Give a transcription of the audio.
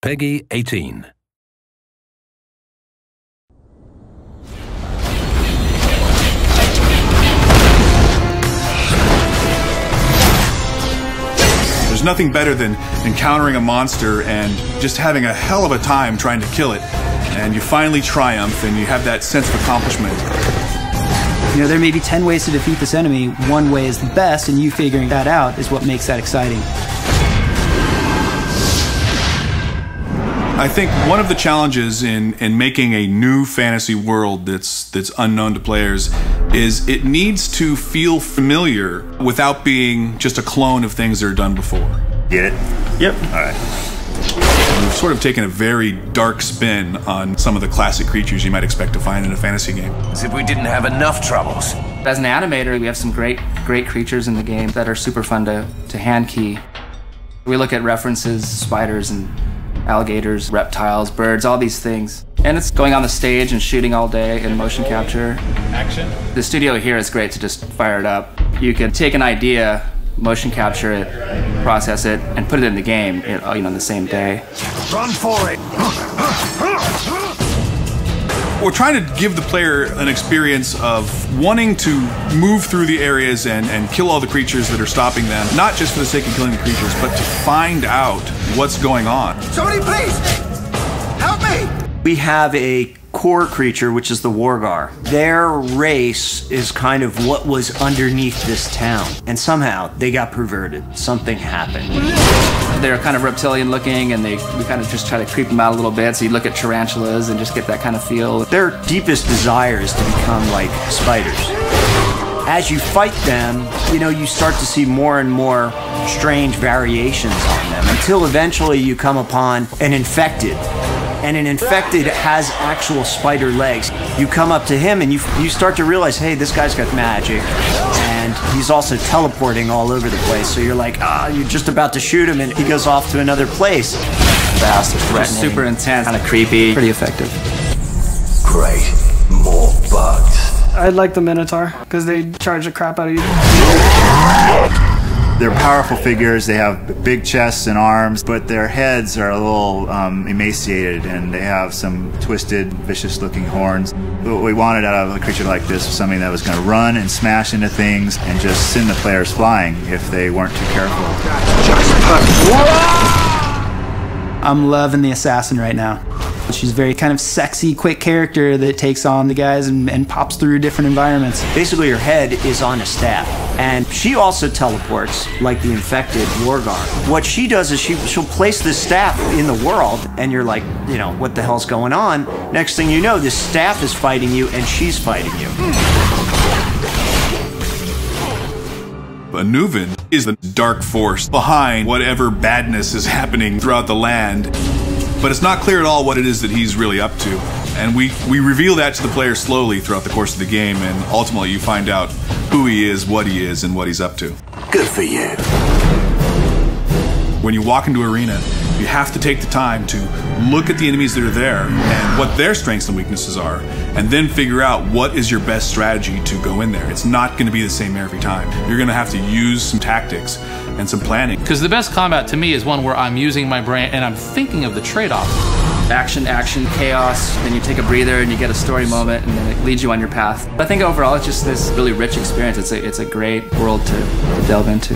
PEGI 18. There's nothing better than encountering a monster and just having a hell of a time trying to kill it. And you finally triumph and you have that sense of accomplishment. You know, there may be 10 ways to defeat this enemy. One way is the best, and you figuring that out is what makes that exciting. I think one of the challenges in making a new fantasy world that's unknown to players is it needs to feel familiar without being just a clone of things that are done before. Get it? Yep. All right. We've sort of taken a very dark spin on some of the classic creatures you might expect to find in a fantasy game. As if we didn't have enough troubles. As an animator, we have some great creatures in the game that are super fun to hand key. We look at references, spiders and alligators, reptiles, birds, all these things. And it's going on the stage and shooting all day in motion capture. Action. The studio here is great to just fire it up. You can take an idea, motion capture it, process it, and put it in the game, in the same day. Run for it! We're trying to give the player an experience of wanting to move through the areas and kill all the creatures that are stopping them, not just for the sake of killing the creatures, but to find out what's going on. Somebody please! Help me! We have a core creature, which is the Worgar. Their race is kind of what was underneath this town. And somehow they got perverted. Something happened. They're kind of reptilian looking, and we kind of just try to creep them out a little bit, so you look at tarantulas and just get that kind of feel. Their deepest desire is to become like spiders. As you fight them, you start to see more and more strange variations on them, until eventually you come upon an infected. And an infected has actual spider legs. You come up to him and you start to realize, hey, this guy's got magic. And he's also teleporting all over the place. So you're like, you're just about to shoot him and he goes off to another place. Fast, threatening, super intense, kind of creepy, pretty effective. Great. More bugs. I like the Minotaur, because they charge the crap out of you. They're powerful figures. They have big chests and arms, but their heads are a little emaciated, and they have some twisted, vicious-looking horns. What we wanted out of a creature like this was something that was going to run and smash into things and just send the players flying if they weren't too careful. I'm loving the assassin right now. She's a very kind of sexy, quick character that takes on the guys and pops through different environments. Basically, her head is on a staff, and she also teleports like the infected Worgar. What she does is she'll place this staff in the world, and you're like, what the hell's going on? Next thing you know, this staff is fighting you, and she's fighting you. Anuvin is the dark force behind whatever badness is happening throughout the land. But it's not clear at all what it is that he's really up to. And we reveal that to the player slowly throughout the course of the game, and ultimately you find out who he is, and what he's up to. Good for you. When you walk into arena, you have to take the time to look at the enemies that are there and what their strengths and weaknesses are, and then figure out what is your best strategy to go in there. It's not going to be the same every time. You're going to have to use some tactics and some planning. Because the best combat to me is one where I'm using my brain and I'm thinking of the trade-offs. Action, chaos, then you take a breather and you get a story moment, and then it leads you on your path. I think overall it's just this really rich experience. It's a great world to delve into.